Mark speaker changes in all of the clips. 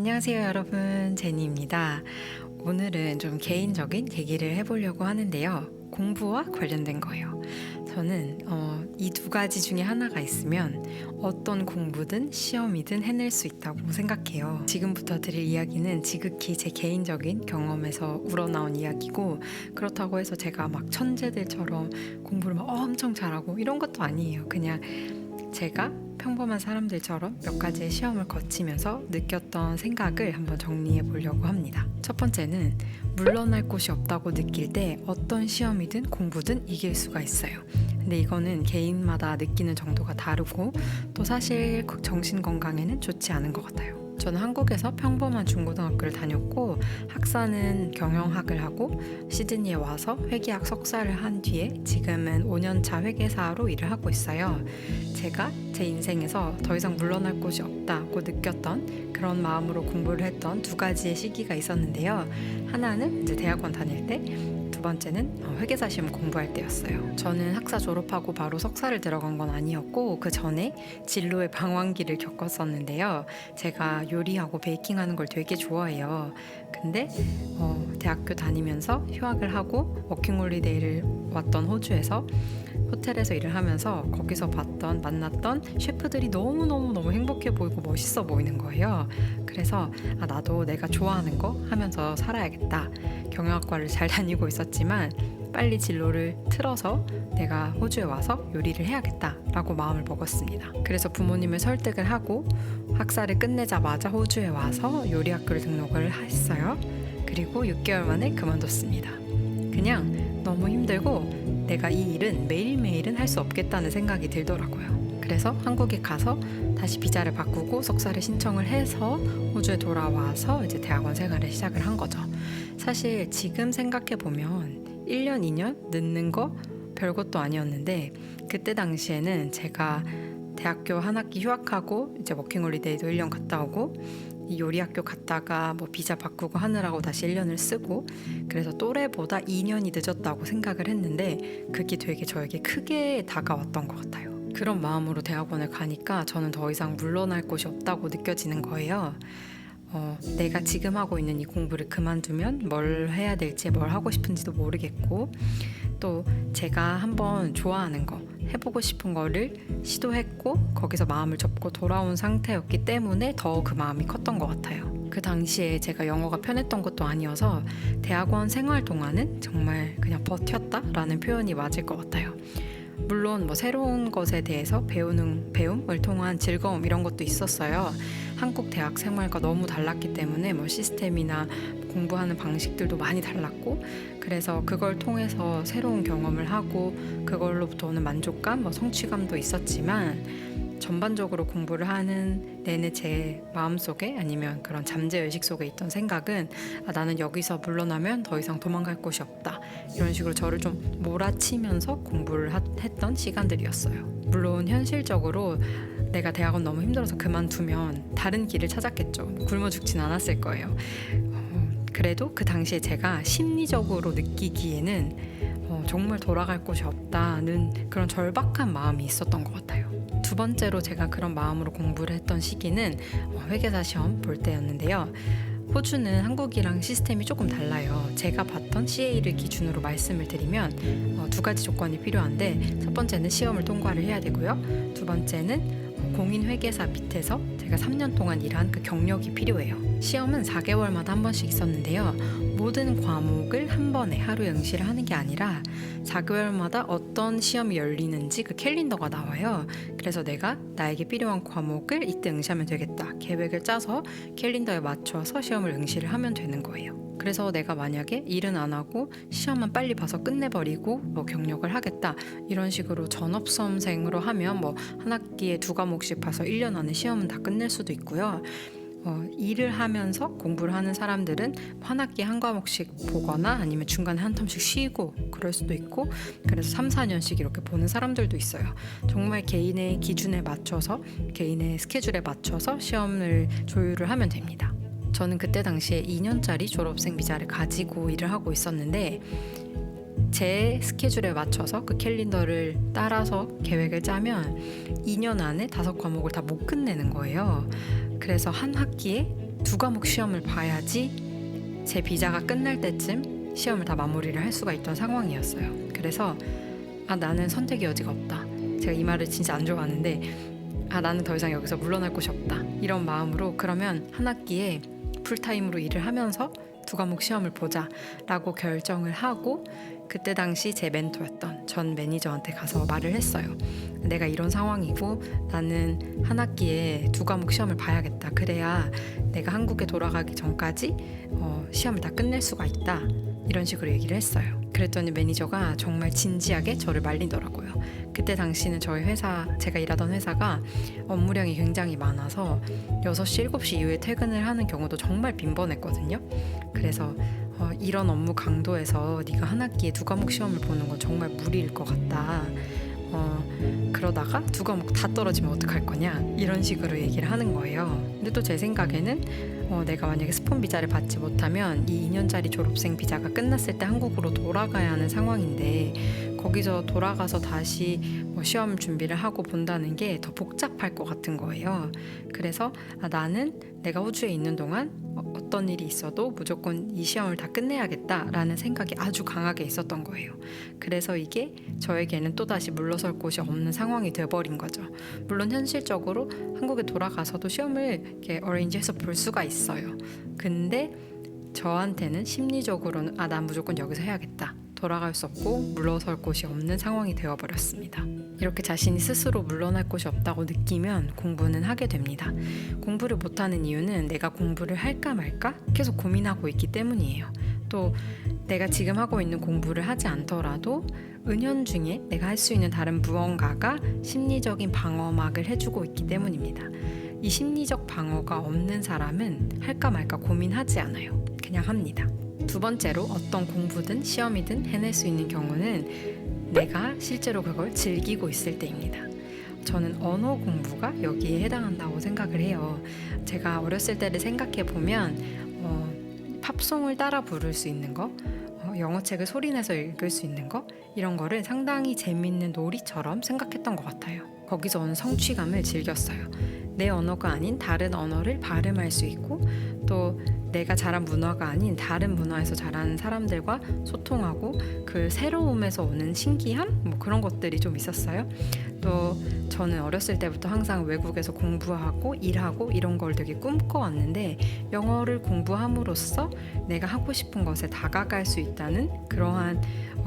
Speaker 1: 안녕하세요, 여러분. 제니입니다. 오늘은 좀 개인적인 얘기를 해보려고 하는데요. 공부와 관련된 거예요. 저는 이 두 가지 중에 하나가 있으면 어떤 공부든 시험이든 해낼 수 있다고 생각해요. 지금부터 드릴 이야기는 지극히 제 개인적인 경험에서 우러나온 이야기고, 그렇다고 해서 제가 막 천재들처럼 공부를 막 엄청 잘하고 이런 것도 아니에요. 그냥 제가 평범한 사람들처럼 몇 가지의 시험을 거치면서 느꼈던 생각을 한번 정리해 보려고 합니다. 첫 번째는 물러날 곳이 없다고 느낄 때 어떤 시험이든 공부든 이길 수가 있어요. 근데 이거는 개인마다 느끼는 정도가 다르고 또 사실 정신 건강에는 좋지 않은 것 같아요. 저는 한국에서 평범한 중고등학교를 다녔고 학사는 경영학을 하고 시드니에 와서 회계학 석사를 한 뒤에 지금은 5년차 회계사로 일을 하고 있어요. 제가 제 인생에서 더 이상 물러날 곳이 없다고 느꼈던 그런 마음으로 공부를 했던 두 가지의 시기가 있었는데요. 하나는 이제 대학원 다닐 때, 두 번째는 회계사 시험 공부할 때였어요. 저는 학사 졸업하고 바로 석사를 들어간 건 아니었고 그 전에 진로의 방황기를 겪었었는데요. 제가 요리하고 베이킹하는 걸 되게 좋아해요. 근데 대학교 다니면서 휴학을 하고 워킹홀리데이를 왔던 호주에서 호텔에서 일을 하면서 거기서 만났던 셰프들이 너무 행복해 보이고 멋있어 보이는 거예요. 그래서 나도 내가 좋아하는 거 하면서 살아야겠다. 경영학과를 잘 다니고 있었지만 빨리 진로를 틀어서 내가 호주에 와서 요리를 해야겠다라고 마음을 먹었습니다. 그래서 부모님을 설득을 하고 학사를 끝내자마자 호주에 와서 요리학교를 등록을 했어요. 그리고 6개월 만에 그만뒀습니다. 그냥 너무 힘들고 내가 이 일은 매일매일은 할 수 없겠다는 생각이 들더라고요. 그래서 한국에 가서 다시 비자를 바꾸고 석사를 신청을 해서 호주에 돌아와서 이제 대학원 생활을 시작을 한 거죠. 사실 지금 생각해보면 1년, 2년 늦는 거 별것도 아니었는데 그때 당시에는 제가 대학교 한 학기 휴학하고 이제 워킹홀리데이도 1년 갔다 오고 이 요리학교 갔다가 뭐 비자 바꾸고 하느라고 다시 1년을 쓰고 그래서 또래보다 2년이 늦었다고 생각을 했는데 그게 되게 저에게 크게 다가왔던 것 같아요. 그런 마음으로 대학원을 가니까 저는 더 이상 물러날 곳이 없다고 느껴지는 거예요. 내가 지금 하고 있는 이 공부를 그만두면 뭘 해야 될지 뭘 하고 싶은지도 모르겠고 또 제가 한번 좋아하는 거 해보고 싶은 거를 시도했고 거기서 마음을 접고 돌아온 상태였기 때문에 더 그 마음이 컸던 것 같아요. 그 당시에 제가 영어가 편했던 것도 아니어서 대학원 생활 동안은 정말 그냥 버텼다라는 표현이 맞을 것 같아요. 물론 뭐 새로운 것에 대해서 배움을 통한 즐거움 이런 것도 있었어요. 한국 대학 생활과 너무 달랐기 때문에 뭐 시스템이나 공부하는 방식들도 많이 달랐고 그래서 그걸 통해서 새로운 경험을 하고 그걸로부터 오는 만족감, 뭐 성취감도 있었지만 전반적으로 공부를 하는 내내 제 마음속에 아니면 그런 잠재의식 속에 있던 생각은 나는 여기서 물러나면 더 이상 도망갈 곳이 없다. 이런 식으로 저를 좀 몰아치면서 공부를 했던 시간들이었어요. 물론 현실적으로 내가 대학원 너무 힘들어서 그만두면 다른 길을 찾았겠죠. 굶어 죽진 않았을 거예요. 그래도 그 당시에 제가 심리적으로 느끼기에는 정말 돌아갈 곳이 없다는 그런 절박한 마음이 있었던 것 같아요. 두 번째로 제가 그런 마음으로 공부를 했던 시기는 회계사 시험 볼 때였는데요. 호주는 한국이랑 시스템이 조금 달라요. 제가 봤던 CA를 기준으로 말씀을 드리면 두 가지 조건이 필요한데 첫 번째는 시험을 통과를 해야 되고요. 두 번째는 공인회계사 밑에서 제가 3년 동안 일한 그 경력이 필요해요. 시험은 4개월마다 한 번씩 있었는데요. 모든 과목을 한 번에 하루 응시를 하는 게 아니라 4개월마다 어떤 시험이 열리는지 그 캘린더가 나와요. 그래서 내가 나에게 필요한 과목을 이때 응시하면 되겠다. 계획을 짜서 캘린더에 맞춰서 시험을 응시를 하면 되는 거예요. 그래서 내가 만약에 일은 안 하고 시험만 빨리 봐서 끝내버리고 뭐 경력을 하겠다 이런 식으로 전업수험생으로 하면 뭐 한 학기에 2과목씩 봐서 1년 안에 시험은 다 끝낼 수도 있고요. 일을 하면서 공부를 하는 사람들은 한 학기에 한 과목씩 보거나 아니면 중간에 한 텀씩 쉬고 그럴 수도 있고 그래서 3, 4년씩 이렇게 보는 사람들도 있어요. 정말 개인의 기준에 맞춰서 개인의 스케줄에 맞춰서 시험을 조율을 하면 됩니다. 저는 그때 당시에 2년짜리 졸업생 비자를 가지고 일을 하고 있었는데 제 스케줄에 맞춰서 그 캘린더를 따라서 계획을 짜면 2년 안에 5과목을 다 못 끝내는 거예요. 그래서 한 학기에 두 과목 시험을 봐야지 제 비자가 끝날 때쯤 시험을 다 마무리를 할 수가 있던 상황이었어요. 그래서 나는 선택의 여지가 없다. 제가 이 말을 진짜 안 좋아하는데 나는 더 이상 여기서 물러날 곳이 없다. 이런 마음으로 그러면 한 학기에 풀타임으로 일을 하면서 두 과목 시험을 보자 라고 결정을 하고 그때 당시 제 멘토였던 전 매니저한테 가서 말을 했어요. 내가 이런 상황이고 나는 한 학기에 두 과목 시험을 봐야겠다. 그래야 내가 한국에 돌아가기 전까지 시험을 다 끝낼 수가 있다. 이런 식으로 얘기를 했어요. 그랬더니 매니저가 정말 진지하게 저를 말리더라고요. 그때 당시는 저희 회사, 제가 일하던 회사가 업무량이 굉장히 많아서 6시, 7시 이후에 퇴근을 하는 경우도 정말 빈번했거든요. 그래서 이런 업무 강도에서 네가 한 학기에 두 과목 시험을 보는 건 정말 무리일 것 같다. 그러다가 두 과목 다 떨어지면 어떡할 거냐 이런 식으로 얘기를 하는 거예요. 근데 또 제 생각에는 내가 만약에 스폰 비자를 받지 못하면 이 2년짜리 졸업생 비자가 끝났을 때 한국으로 돌아가야 하는 상황인데 거기서 돌아가서 다시 시험 준비를 하고 본다는 게 더 복잡할 것 같은 거예요. 그래서 나는 내가 호주에 있는 동안 어떤 일이 있어도 무조건 이 시험을 다 끝내야겠다라는 생각이 아주 강하게 있었던 거예요. 그래서 이게 저에게는 또다시 물러설 곳이 없는 상황이 돼버린 거죠. 물론 현실적으로 한국에 돌아가서도 시험을 이렇게 어레인지해서 볼 수가 있어요. 근데 저한테는 심리적으로는 난 무조건 여기서 해야겠다. 돌아갈 수 없고 물러설 곳이 없는 상황이 되어버렸습니다. 이렇게 자신이 스스로 물러날 곳이 없다고 느끼면 공부는 하게 됩니다. 공부를 못하는 이유는 내가 공부를 할까 말까 계속 고민하고 있기 때문이에요. 또 내가 지금 하고 있는 공부를 하지 않더라도 은연중에 내가 할 수 있는 다른 무언가가 심리적인 방어막을 해주고 있기 때문입니다. 이 심리적 방어가 없는 사람은 할까 말까 고민하지 않아요. 그냥 합니다. 두 번째로 어떤 공부든 시험이든 해낼 수 있는 경우는 내가 실제로 그걸 즐기고 있을 때입니다. 저는 언어 공부가 여기에 해당한다고 생각을 해요. 제가 어렸을 때를 생각해 보면 팝송을 따라 부를 수 있는 거, 영어책을 소리내서 읽을 수 있는 거 이런 거를 상당히 재밌는 놀이처럼 생각했던 것 같아요. 거기서 오는 성취감을 즐겼어요. 내 언어가 아닌 다른 언어를 발음할 수 있고 또 내가 자란 문화가 아닌 다른 문화에서 자라는 사람들과 소통하고 그 새로움에서 오는 신기함? 그런 것들이 좀 있었어요. 또 저는 어렸을 때부터 항상 외국에서 공부하고 일하고 이런 걸 되게 꿈꿔왔는데 영어를 공부함으로써 내가 하고 싶은 것에 다가갈 수 있다는 그러한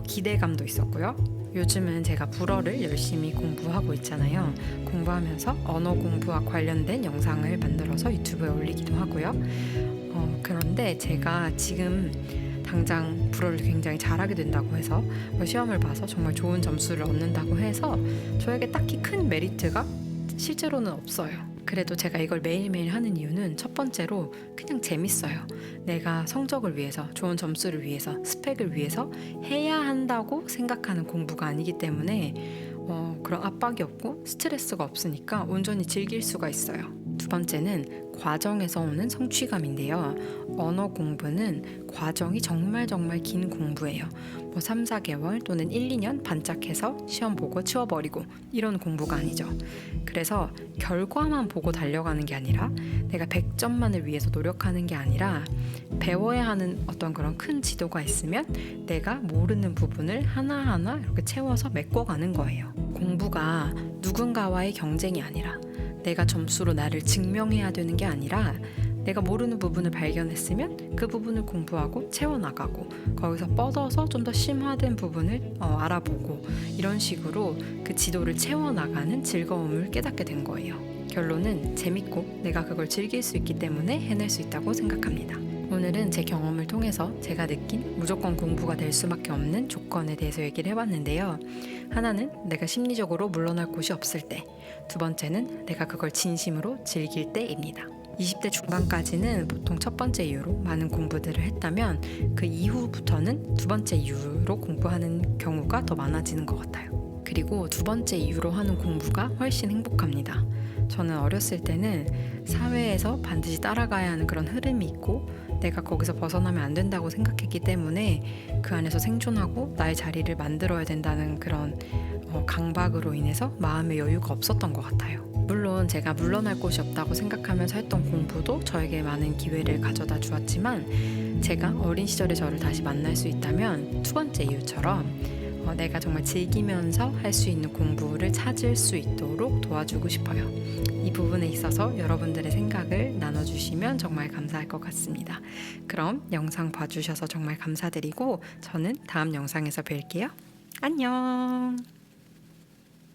Speaker 1: 기대감도 있었고요. 요즘은 제가 불어를 열심히 공부하고 있잖아요. 공부하면서 언어 공부와 관련된 영상을 만들어서 유튜브에 올리기도 하고요. 그런데 제가 지금 당장 불어를 굉장히 잘하게 된다고 해서 시험을 봐서 정말 좋은 점수를 얻는다고 해서 저에게 딱히 큰 메리트가 실제로는 없어요. 그래도 제가 이걸 매일매일 하는 이유는 첫 번째로 그냥 재밌어요. 내가 성적을 위해서, 좋은 점수를 위해서, 스펙을 위해서 해야 한다고 생각하는 공부가 아니기 때문에 그런 압박이 없고 스트레스가 없으니까 온전히 즐길 수가 있어요. 두 번째는 과정에서 오는 성취감인데요. 언어 공부는 과정이 정말 긴 공부예요. 3, 4개월 또는 1, 2년 반짝해서 시험 보고 치워버리고 이런 공부가 아니죠. 그래서 결과만 보고 달려가는 게 아니라 내가 100점만을 위해서 노력하는 게 아니라 배워야 하는 어떤 그런 큰 지도가 있으면 내가 모르는 부분을 하나하나 이렇게 채워서 메꿔가는 거예요. 공부가 누군가와의 경쟁이 아니라 내가 점수로 나를 증명해야 되는 게 아니라 내가 모르는 부분을 발견했으면 그 부분을 공부하고 채워나가고 거기서 뻗어서 좀 더 심화된 부분을 알아보고 이런 식으로 그 지도를 채워나가는 즐거움을 깨닫게 된 거예요. 결론은 재밌고 내가 그걸 즐길 수 있기 때문에 해낼 수 있다고 생각합니다. 오늘은 제 경험을 통해서 제가 느낀 무조건 공부가 될 수밖에 없는 조건에 대해서 얘기를 해봤는데요. 하나는 내가 심리적으로 물러날 곳이 없을 때, 두 번째는 내가 그걸 진심으로 즐길 때입니다. 20대 중반까지는 보통 첫 번째 이유로 많은 공부들을 했다면 그 이후부터는 두 번째 이유로 공부하는 경우가 더 많아지는 것 같아요. 그리고 두 번째 이유로 하는 공부가 훨씬 행복합니다. 저는 어렸을 때는 사회에서 반드시 따라가야 하는 그런 흐름이 있고 내가 거기서 벗어나면 안 된다고 생각했기 때문에 그 안에서 생존하고 나의 자리를 만들어야 된다는 그런 강박으로 인해서 마음의 여유가 없었던 것 같아요. 물론 제가 물러날 곳이 없다고 생각하면서 했던 공부도 저에게 많은 기회를 가져다 주었지만 제가 어린 시절의 저를 다시 만날 수 있다면 두 번째 이유처럼 내가 정말 즐기면서 할 수 있는 공부를 찾을 수 있도록 도와주고 싶어요. 이 부분에 있어서 여러분들의 생각을 나눠주시면 정말 감사할 것 같습니다. 그럼 영상 봐주셔서 정말 감사드리고 저는 다음 영상에서 뵐게요. 안녕.